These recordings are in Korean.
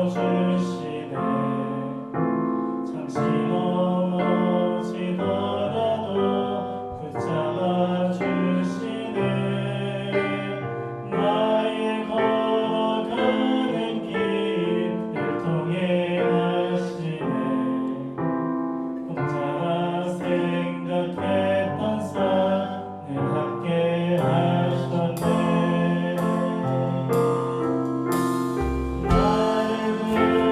지켜주시네. 잠시 넘어지더라도 붙잡아 주시네. 나의 걸어가는 길을 통해 하시네. 혼자라 생각했던 삶을 함께 하셨네. 나를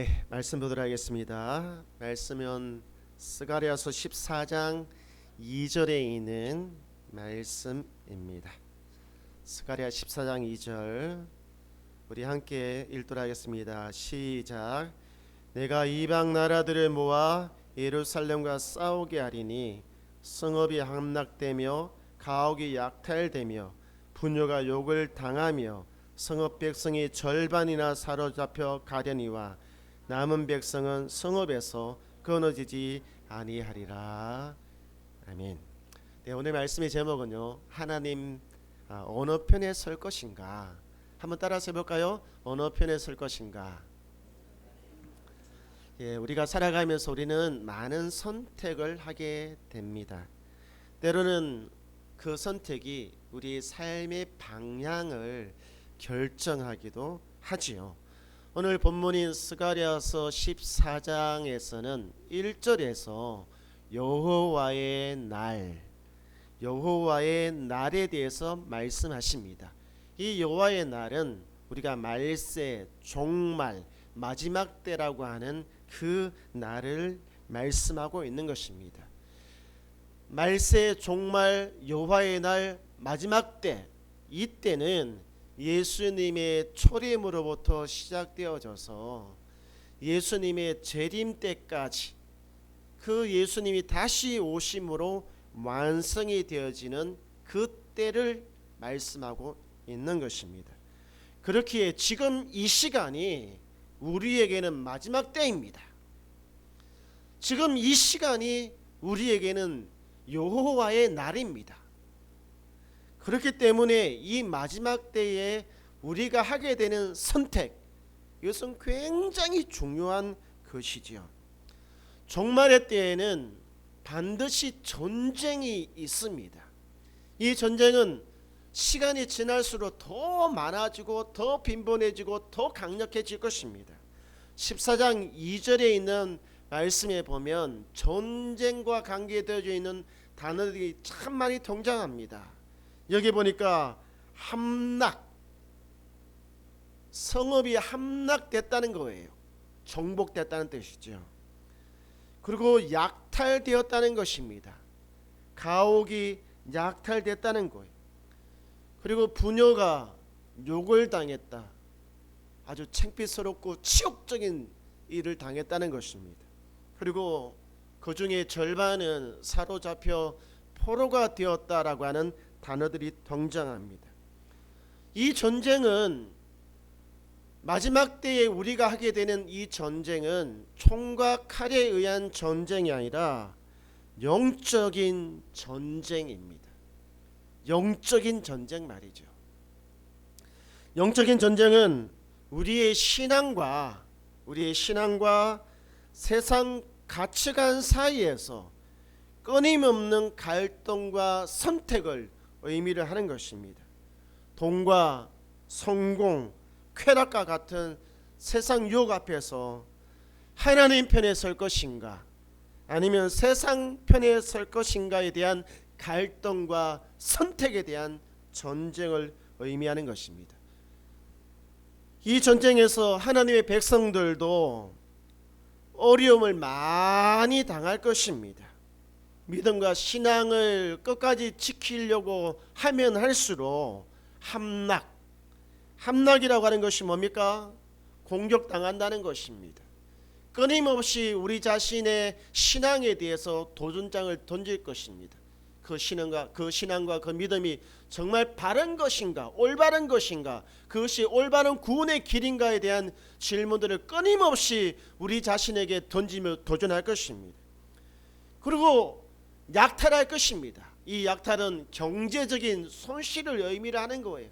네, 말씀 보도록 하겠습니다. 말씀은 스가랴서 14장 2절에 있는 말씀입니다. 스가랴 14장 2절 우리 함께 읽도록 하겠습니다. 시작. 내가 이방 나라들을 모아 예루살렘과 싸우게 하리니 성읍이 함락되며 가옥이 약탈되며 부녀가 욕을 당하며 성읍 백성이 절반이나 사로잡혀 가려니와 남은 백성은 성읍에서 끊어지지 아니하리라. 아멘. 네, 오늘 말씀의 제목은요, 하나님 어느 편에 설 것인가. 한번 따라서 해볼까요? 어느 편에 설 것인가. 예, 우리가 살아가면서 우리는 많은 선택을 하게 됩니다. 때로는 그 선택이 우리 삶의 방향을 결정하기도 하지요. 오늘 본문인 스가랴서 14장에서는 1절에서 여호와의 날에 대해서 말씀하십니다. 이 여호와의 날은 우리가 말세, 종말, 마지막 때라고 하는 그 날을 말씀하고 있는 것입니다. 말세, 종말, 여호와의 날, 마지막 때, 이때는 예수님의 초림으로부터 시작되어져서 예수님의 재림 때까지 그 예수님이 다시 오심으로 완성이 되어지는 그 때를 말씀하고 있는 것입니다. 그렇기에 지금 이 시간이 우리에게는 마지막 때입니다. 지금 이 시간이 우리에게는 여호와의 날입니다. 그렇기 때문에 이 마지막 때에 우리가 하게 되는 선택, 이것은 굉장히 중요한 것이지요. 종말의 때에는 반드시 전쟁이 있습니다. 이 전쟁은 시간이 지날수록 더 많아지고 더 빈번해지고 더 강력해질 것입니다. 14장 2절에 있는 말씀에 보면 전쟁과 관계되어 있는 단어들이 참 많이 등장합니다. 여기 보니까 함락, 성읍이 함락됐다는 거예요. 정복됐다는 뜻이죠. 그리고 약탈되었다는 것입니다. 가옥이 약탈됐다는 거예요. 그리고 부녀가 욕을 당했다. 아주 창피스럽고 치욕적인 일을 당했다는 것입니다. 그리고 그 중에 절반은 사로잡혀 포로가 되었다라고 하는 단어들이 등장합니다. 이 전쟁은 마지막 때에 우리가 하게 되는 이 전쟁은 총과 칼에 의한 전쟁이 아니라 영적인 전쟁입니다. 영적인 전쟁 말이죠. 영적인 전쟁은 우리의 신앙과 세상 가치관 사이에서 끊임없는 갈등과 선택을 의미를 하는 것입니다. 돈과 성공, 쾌락과 같은 세상 유혹 앞에서 하나님 편에 설 것인가 아니면 세상 편에 설 것인가에 대한 갈등과 선택에 대한 전쟁을 의미하는 것입니다. 이 전쟁에서 하나님의 백성들도 어려움을 많이 당할 것입니다. 믿음과 신앙을 끝까지 지키려고 하면 할수록 함락이라고 하는 것이 뭡니까? 공격당한다는 것입니다. 끊임없이 우리 자신의 신앙에 대해서 도전장을 던질 것입니다. 그 신앙과 그 믿음이 정말 바른 것인가, 올바른 것인가, 그것이 올바른 구원의 길인가에 대한 질문들을 끊임없이 우리 자신에게 던지며 도전할 것입니다. 그리고 약탈할 것입니다. 이 약탈은 경제적인 손실을 의미를 하는 거예요.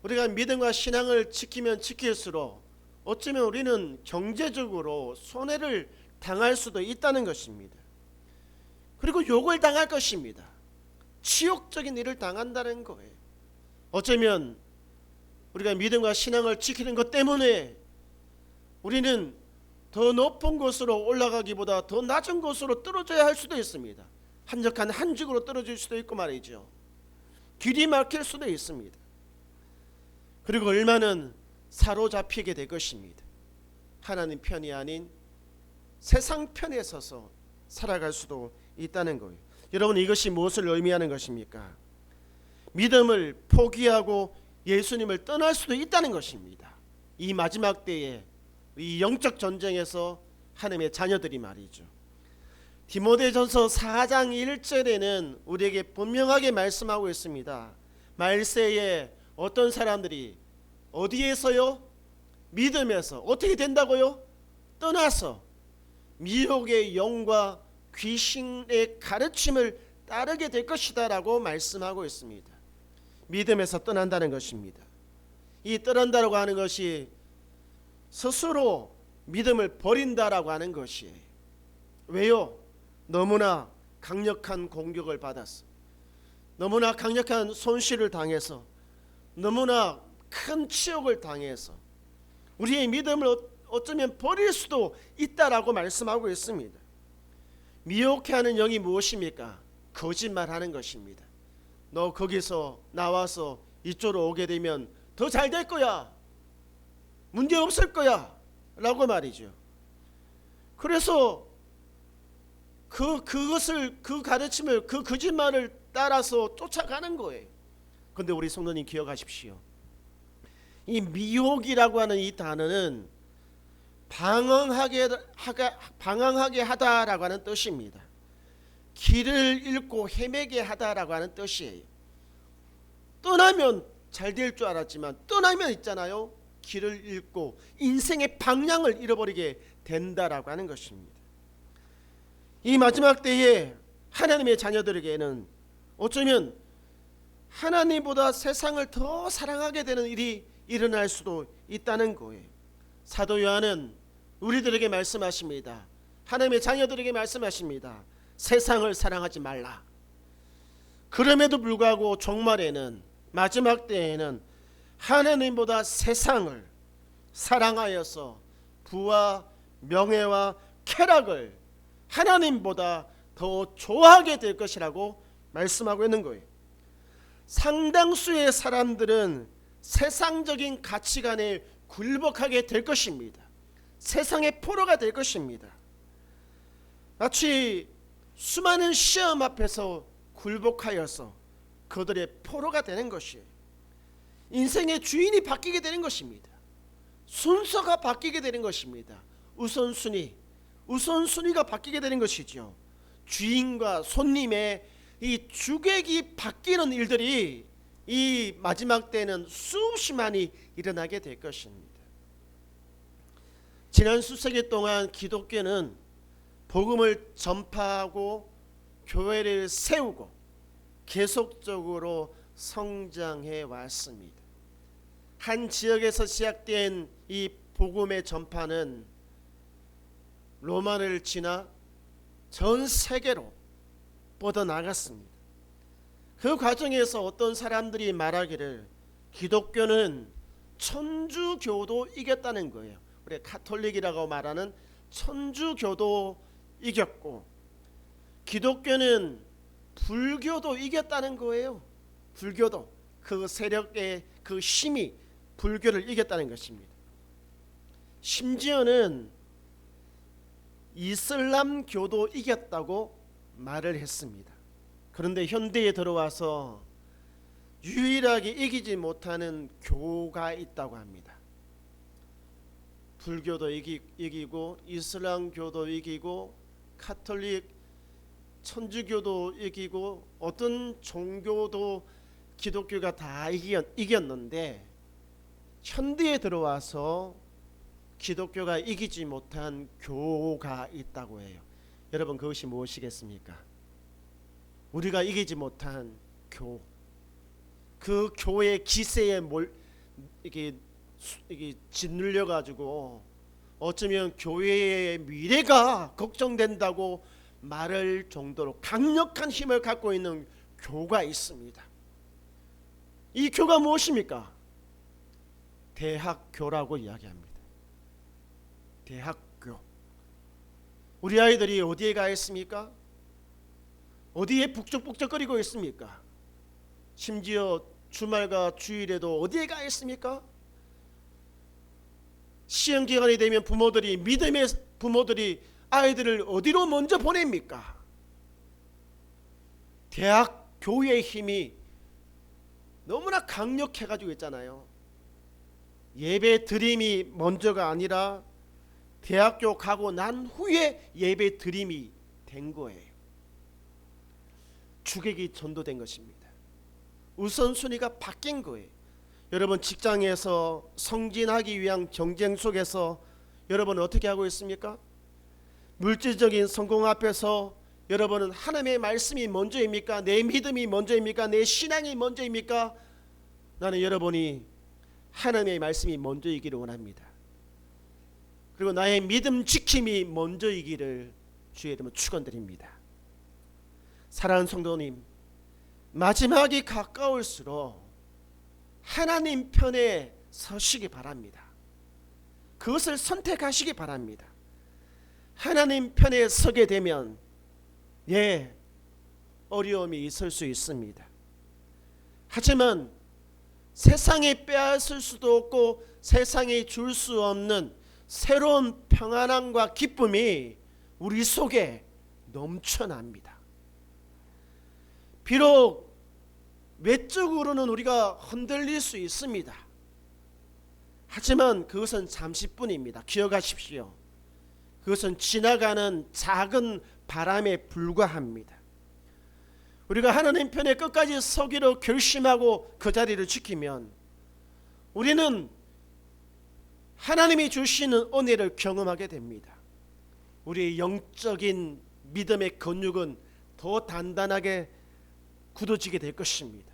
우리가 믿음과 신앙을 지키면 지킬수록 어쩌면 우리는 경제적으로 손해를 당할 수도 있다는 것입니다. 그리고 욕을 당할 것입니다. 치욕적인 일을 당한다는 거예요. 어쩌면 우리가 믿음과 신앙을 지키는 것 때문에 우리는 더 높은 곳으로 올라가기보다 더 낮은 곳으로 떨어져야 할 수도 있습니다. 한적한 한직으로 떨어질 수도 있고 말이죠. 길이 막힐 수도 있습니다. 그리고 얼마는 사로잡히게 될 것입니다. 하나님 편이 아닌 세상 편에 서서 살아갈 수도 있다는 거예요. 여러분, 이것이 무엇을 의미하는 것입니까? 믿음을 포기하고 예수님을 떠날 수도 있다는 것입니다. 이 마지막 때에 이 영적 전쟁에서 하나님의 자녀들이 말이죠. 디모데전서 4장 1절에는 우리에게 분명하게 말씀하고 있습니다. 말세에 어떤 사람들이 어디에서요? 믿음에서 어떻게 된다고요? 떠나서 미혹의 영과 귀신의 가르침을 따르게 될 것이다 라고 말씀하고 있습니다. 믿음에서 떠난다는 것입니다. 이 떠난다라고 하는 것이 스스로 믿음을 버린다라고 하는 것이에요. 왜요? 너무나 강력한 공격을 받았어. 너무나 강력한 손실을 당해서, 너무나 큰 치욕을 당해서 우리의 믿음을 어쩌면 버릴 수도 있다라고 말씀하고 있습니다. 미혹해 하는 영이 무엇입니까? 거짓말하는 것입니다. 너 거기서 나와서 이쪽으로 오게 되면 더 잘 될 거야, 문제 없을 거야 라고 말이죠. 그래서 그 가르침을, 그 거짓말을 따라서 쫓아가는 거예요. 그런데 우리 성도님 기억하십시오. 이 미혹이라고 하는 이 단어는 방황하게 하다라고 하는 뜻입니다. 길을 잃고 헤매게 하다라고 하는 뜻이에요. 떠나면 잘 될 줄 알았지만 떠나면 있잖아요, 길을 잃고 인생의 방향을 잃어버리게 된다라고 하는 것입니다. 이 마지막 때에 하나님의 자녀들에게는 어쩌면 하나님보다 세상을 더 사랑하게 되는 일이 일어날 수도 있다는 거예요. 사도 요한은 우리들에게 말씀하십니다. 하나님의 자녀들에게 말씀하십니다. 세상을 사랑하지 말라. 그럼에도 불구하고 종말에는, 마지막 때에는 하나님보다 세상을 사랑하여서 부와 명예와 쾌락을 하나님보다 더 좋아하게 될 것이라고 말씀하고 있는 거예요. 상당수의 사람들은 세상적인 가치관에 굴복하게 될 것입니다. 세상의 포로가 될 것입니다. 마치 수많은 시험 앞에서 굴복하여서 그들의 포로가 되는 것이에요. 인생의 주인이 바뀌게 되는 것입니다. 순서가 바뀌게 되는 것입니다. 우선순위가 바뀌게 되는 것이죠. 주인과 손님의 이 주객이 바뀌는 일들이 이 마지막 때는 수없이 많이 일어나게 될 것입니다. 지난 수세기 동안 기독교는 복음을 전파하고 교회를 세우고 계속적으로 성장해 왔습니다. 한 지역에서 시작된 이 복음의 전파는 로마를 지나 전 세계로 뻗어나갔습니다. 그 과정에서 어떤 사람들이 말하기를 기독교는 천주교도 이겼다는 거예요. 우리 가톨릭이라고 말하는 천주교도 이겼고 기독교는 불교도 이겼다는 거예요. 불교도 그 세력의 그 힘이 불교를 이겼다는 것입니다. 심지어는 이슬람교도 이겼다고 말을 했습니다. 그런데 현대에 들어와서 유일하게 이기지 못하는 교가 있다고 합니다. 불교도 이기고 이슬람교도 이기고 가톨릭 천주교도 이기고 어떤 종교도 기독교가 다 이겼는데 현대에 들어와서 기독교가 이기지 못한 교가 있다고 해요. 여러분, 그것이 무엇이겠습니까? 우리가 이기지 못한 교, 그 교의 기세에 이게 짓눌려 가지고 어쩌면 교회의 미래가 걱정된다고 말할 정도로 강력한 힘을 갖고 있는 교가 있습니다. 이 교가 무엇입니까? 대학교라고 이야기합니다. 대학교. 우리 아이들이 어디에 가 있습니까? 어디에 북적북적거리고 있습니까? 심지어 주말과 주일에도 어디에 가 있습니까? 시험 기간이 되면 믿음의 부모들이 아이들을 어디로 먼저 보냅니까? 대학 교회의 힘이 너무나 강력해가지고 있잖아요. 예배 드림이 먼저가 아니라 대학교 가고 난 후에 예배 드림이 된 거예요. 주객이 전도된 것입니다. 우선순위가 바뀐 거예요. 여러분 직장에서 성진하기 위한 경쟁 속에서 여러분은 어떻게 하고 있습니까? 물질적인 성공 앞에서 여러분은 하나님의 말씀이 먼저입니까? 내 믿음이 먼저입니까? 내 신앙이 먼저입니까? 나는 여러분이 하나님의 말씀이 먼저이기를 원합니다. 그리고 나의 믿음 지킴이 먼저이기를 주의 이름으로 축원드립니다. 사랑하는 성도님, 마지막이 가까울수록 하나님 편에 서시기 바랍니다. 그것을 선택하시기 바랍니다. 하나님 편에 서게 되면 어려움이 있을 수 있습니다. 하지만 세상이 빼앗을 수도 없고 세상이 줄 수 없는 새로운 평안함과 기쁨이 우리 속에 넘쳐납니다. 비록 외적으로는 우리가 흔들릴 수 있습니다. 하지만 그것은 잠시뿐입니다. 기억하십시오. 그것은 지나가는 작은 바람에 불과합니다. 우리가 하나님 편에 끝까지 서기로 결심하고 그 자리를 지키면 우리는 하나님이 주시는 은혜를 경험하게 됩니다. 우리의 영적인 믿음의 근육은 더 단단하게 굳어지게 될 것입니다.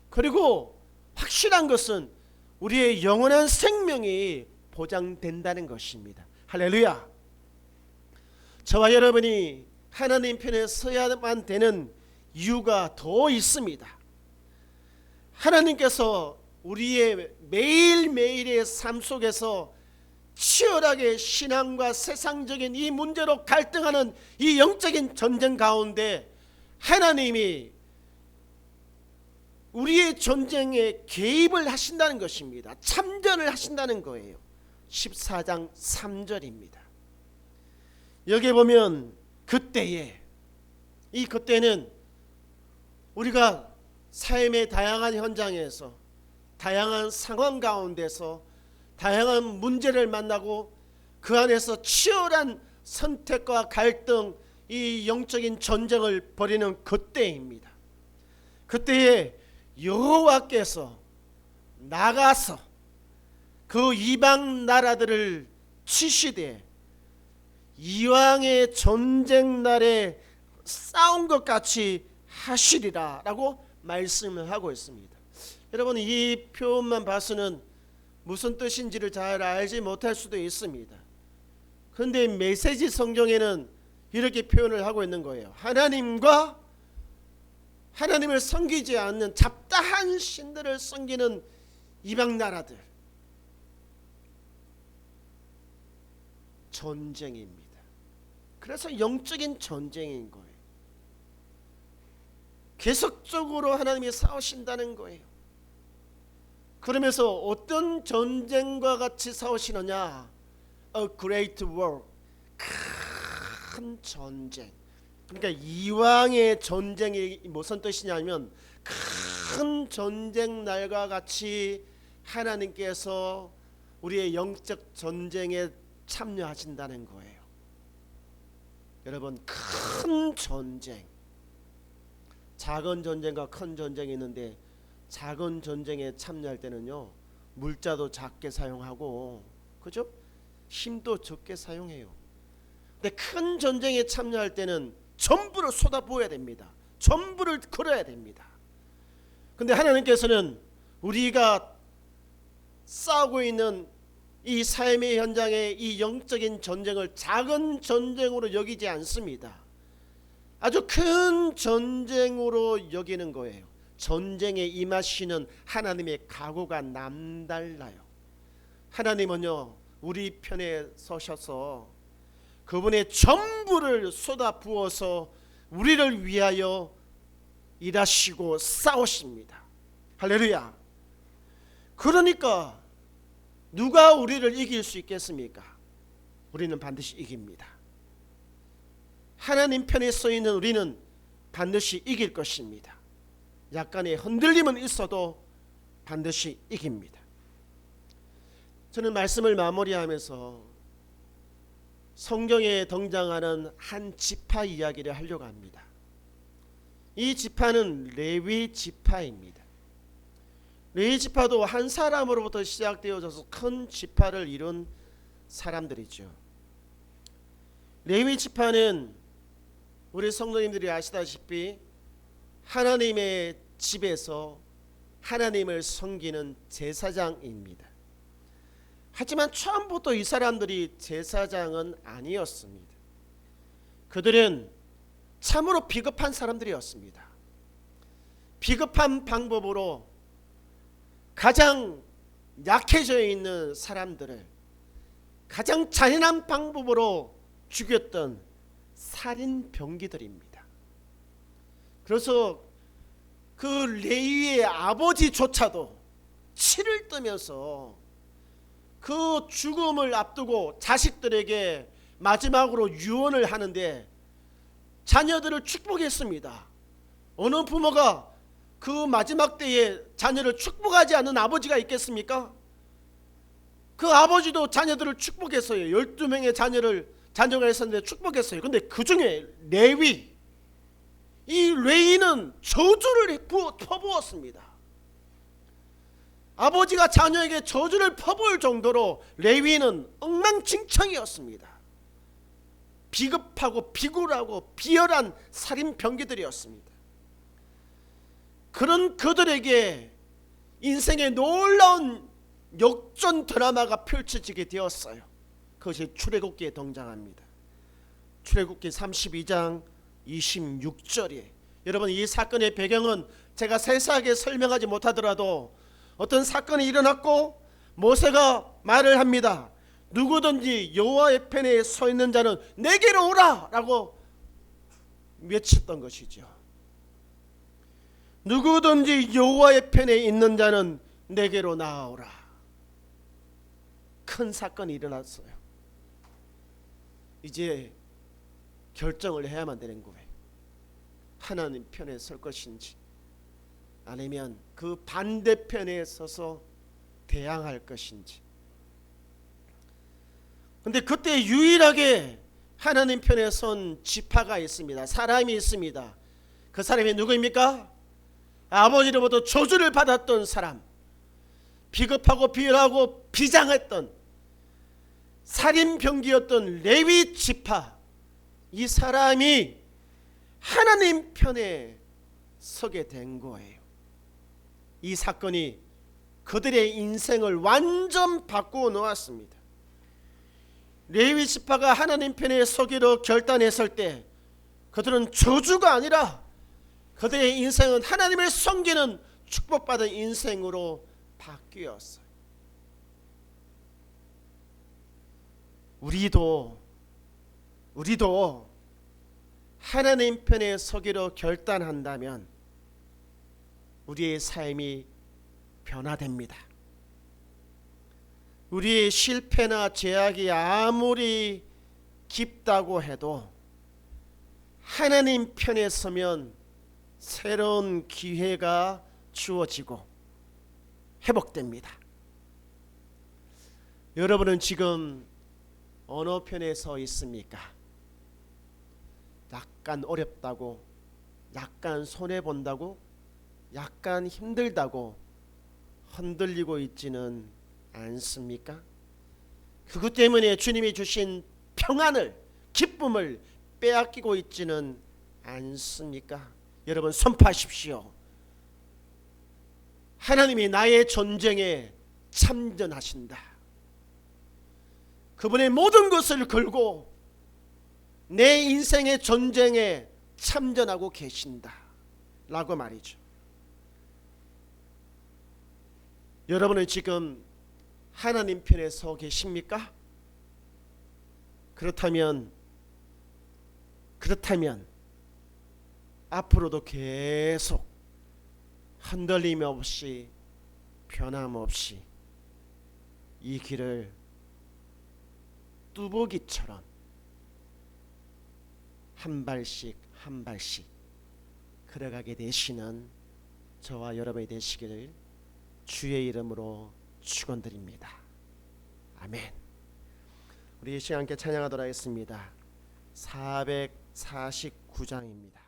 그리고 확실한 것은 우리의 영원한 생명이 보장된다는 것입니다. 할렐루야. 저와 여러분이 하나님 편에 서야만 되는 이유가 더 있습니다. 하나님께서 우리의 매일매일의 삶 속에서 치열하게 신앙과 세상적인 이 문제로 갈등하는 이 영적인 전쟁 가운데 하나님이 우리의 전쟁에 개입을 하신다는 것입니다. 참전을 하신다는 거예요. 14장 3절입니다. 여기 보면 그때는 우리가 삶의 다양한 현장에서 다양한 상황 가운데서 다양한 문제를 만나고 그 안에서 치열한 선택과 갈등, 이 영적인 전쟁을 벌이는 그때입니다. 그때에 여호와께서 나가서 그 이방 나라들을 치시되 이왕의 전쟁 날에 싸운 것 같이 하시리라 라고 말씀을 하고 있습니다. 여러분 이 표현만 봐서는 무슨 뜻인지를 잘 알지 못할 수도 있습니다. 그런데 메시지 성경에는 이렇게 표현을 하고 있는 거예요. 하나님을 섬기지 않는 잡다한 신들을 섬기는 이방 나라들 전쟁입니다. 그래서 영적인 전쟁인 거예요. 계속적으로 하나님이 싸우신다는 거예요. 그러면서 어떤 전쟁과 같이 싸우시느냐? A great war, 큰 전쟁. 그러니까 이왕의 전쟁이 무슨 뜻이냐면 큰 전쟁 날과 같이 하나님께서 우리의 영적 전쟁에 참여하신다는 거예요. 여러분 큰 전쟁, 작은 전쟁과 큰 전쟁이 있는데 작은 전쟁에 참여할 때는요 물자도 작게 사용하고 그죠? 힘도 적게 사용해요. 근데 큰 전쟁에 참여할 때는 전부를 쏟아부어야 됩니다. 전부를 걸어야 됩니다. 근데 하나님께서는 우리가 싸우고 있는 이 삶의 현장의 이 영적인 전쟁을 작은 전쟁으로 여기지 않습니다. 아주 큰 전쟁으로 여기는 거예요. 전쟁에 임하시는 하나님의 각오가 남달라요. 하나님은요 우리 편에 서셔서 그분의 전부를 쏟아부어서 우리를 위하여 일하시고 싸우십니다. 할렐루야. 그러니까 누가 우리를 이길 수 있겠습니까? 우리는 반드시 이깁니다. 하나님 편에 서 있는 우리는 반드시 이길 것입니다. 약간의 흔들림은 있어도 반드시 이깁니다. 저는 말씀을 마무리하면서 성경에 등장하는 한 지파 이야기를 하려고 합니다. 이 지파는 레위 지파입니다. 레위 지파도 한 사람으로부터 시작되어져서 큰 지파를 이룬 사람들이죠. 레위 지파는 우리 성도님들이 아시다시피 하나님의 집에서 하나님을 섬기는 제사장입니다. 하지만 처음부터 이 사람들이 제사장은 아니었습니다. 그들은 참으로 비겁한 사람들이었습니다. 비겁한 방법으로 가장 약해져 있는 사람들을 가장 잔인한 방법으로 죽였던 살인병기들입니다. 그래서 그 레위의 아버지조차도 치를 뜨면서 그 죽음을 앞두고 자식들에게 마지막으로 유언을 하는데 자녀들을 축복했습니다. 어느 부모가 그 마지막 때에 자녀를 축복하지 않는 아버지가 있겠습니까? 그 아버지도 자녀들을 축복했어요. 12명의 자녀가 있었는데 축복했어요. 근데 그 중에 레위, 이 레위는 저주를 퍼부었습니다. 아버지가 자녀에게 저주를 퍼부을 정도로 레위는 엉망진창이었습니다. 비겁하고 비굴하고 비열한 살인병기들이었습니다. 그런 그들에게 인생의 놀라운 역전 드라마가 펼쳐지게 되었어요. 그것이 출애굽기에 등장합니다. 출애굽기 32장 26절에 여러분, 이 사건의 배경은 제가 세세하게 설명하지 못하더라도 어떤 사건이 일어났고 모세가 말을 합니다. 누구든지 여호와의 편에 서 있는 자는 내게로 오라 라고 외쳤던 것이죠. 누구든지 여호와의 편에 있는 자는 내게로 나아오라. 큰 사건이 일어났어요. 이제 결정을 해야만 되는 거예요. 하나님 편에 설 것인지 아니면 그 반대편에 서서 대항할 것인지. 근데 그때 유일하게 하나님 편에 선 지파가 있습니다. 사람이 있습니다. 그 사람이 누구입니까? 아버지로부터 저주를 받았던 사람, 비겁하고 비열하고 비장했던 살인병기였던 레위 지파, 이 사람이 하나님 편에 서게 된 거예요. 이 사건이 그들의 인생을 완전 바꾸어 놓았습니다. 레위 지파가 하나님 편에 서기로 결단했을 때 그들은 저주가 아니라 그들의 인생은 하나님을 섬기는 축복받은 인생으로 바뀌었어요. 우리도 하나님 편에 서기로 결단한다면 우리의 삶이 변화됩니다. 우리의 실패나 죄악이 아무리 깊다고 해도 하나님 편에 서면 새로운 기회가 주어지고 회복됩니다. 여러분은 지금 어느 편에 서 있습니까? 약간 어렵다고, 약간 손해본다고, 약간 힘들다고 흔들리고 있지는 않습니까? 그것 때문에 주님이 주신 평안을, 기쁨을 빼앗기고 있지는 않습니까? 여러분, 선포하십시오. 하나님이 나의 전쟁에 참전하신다. 그분의 모든 것을 걸고 내 인생의 전쟁에 참전하고 계신다 라고 말이죠. 여러분은 지금 하나님 편에 서 계십니까? 그렇다면 앞으로도 계속 흔들림 없이 변함없이 이 길을 뚜벅이처럼 한 발씩 한 발씩 걸어가게 되시는 저와 여러분이 되시기를 주의 이름으로 축원드립니다. 아멘. 우리 이 시간 함께 찬양하도록 하겠습니다. 449장입니다.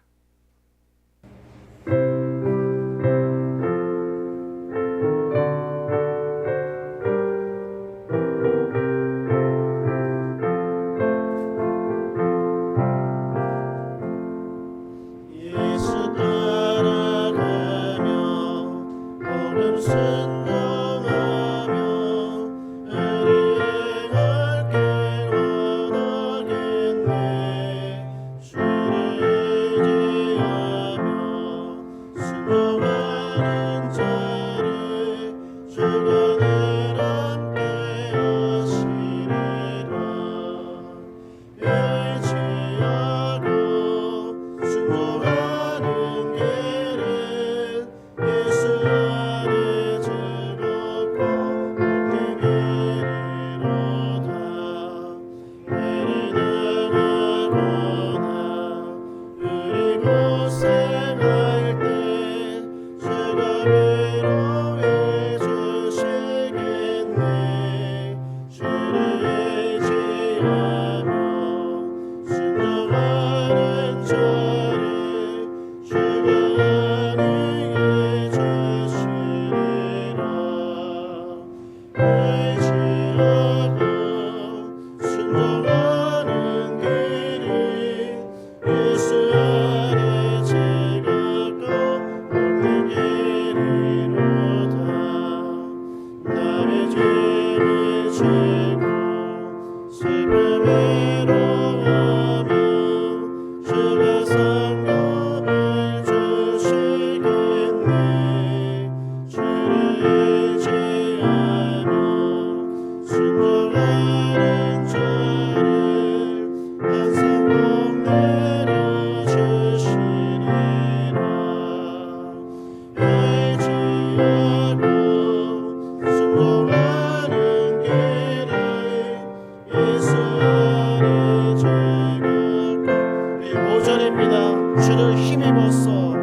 주를 힘입어서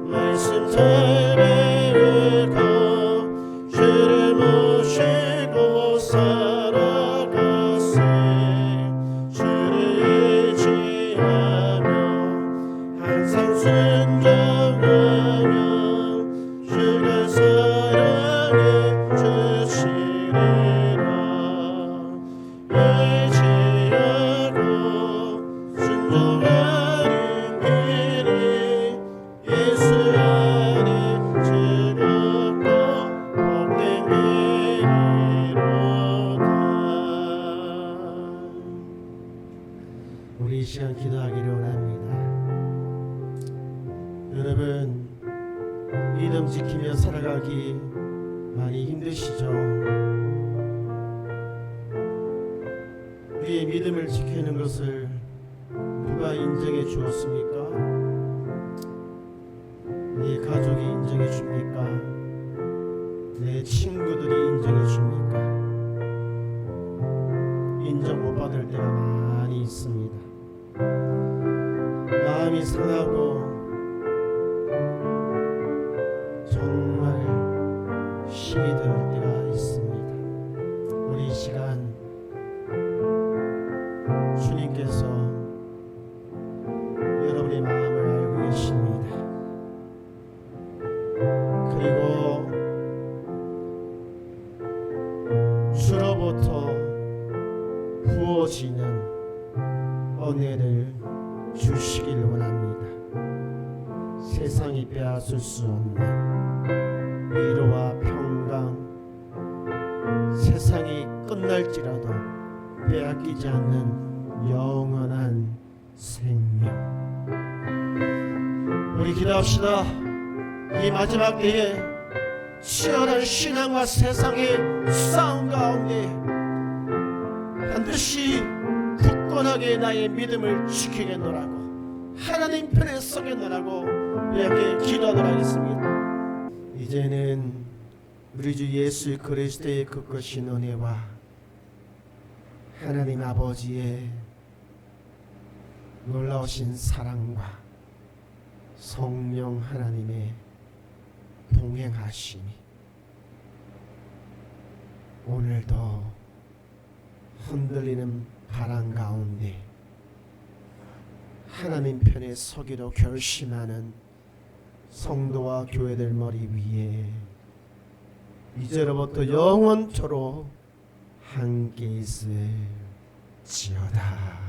말씀 잘 배우고 주를 모시고 살아가세. 주를 의지하며 항상 순종하며 주가 사랑해 주시리라. 의지하고 순종하는 길이 예수 안에 즐겁고 복된 길이로다. 우리 이 시간 기도하기를 원합니다. 여러분, 믿음 지키며 살아가기 많이 힘드시죠? 우리의 믿음을 지키는 것을 누가 인정해 주었습니까? 내 가족이 인정해 줍니까? 내 친구들이 인정해 줍니까? 인정 못 받을 때가 많이 있습니다. 마음이 상하고 정말 힘이 들 때가 있습니다. 우리 이 시간 주님께서 여러분의 마음을 알고 계십니다. 그리고 주로부터 부어지는 은혜를 주시길 원합니다. 세상이 빼앗을 수 없는 위로와 평강, 세상이 끝날지라도 빼앗기지 않는 영원한 생명. 우리 기도합시다. 이 마지막 때에 치열한 신앙과 세상의 싸움 가운데 반드시 굳건하게 나의 믿음을 지키겠노라고, 하나님 편에 서겠노라고 이렇게 기도하도록 하겠습니다. 이제는 우리 주 예수 그리스도의 그 크신 은혜와 하나님 아버지의 놀라우신 사랑과 성령 하나님의 동행하심이 오늘도 흔들리는 바람 가운데 하나님 편에 서기로 결심하는 성도와 교회들 머리 위에 이제로부터 영원토록 함께 있을지어다.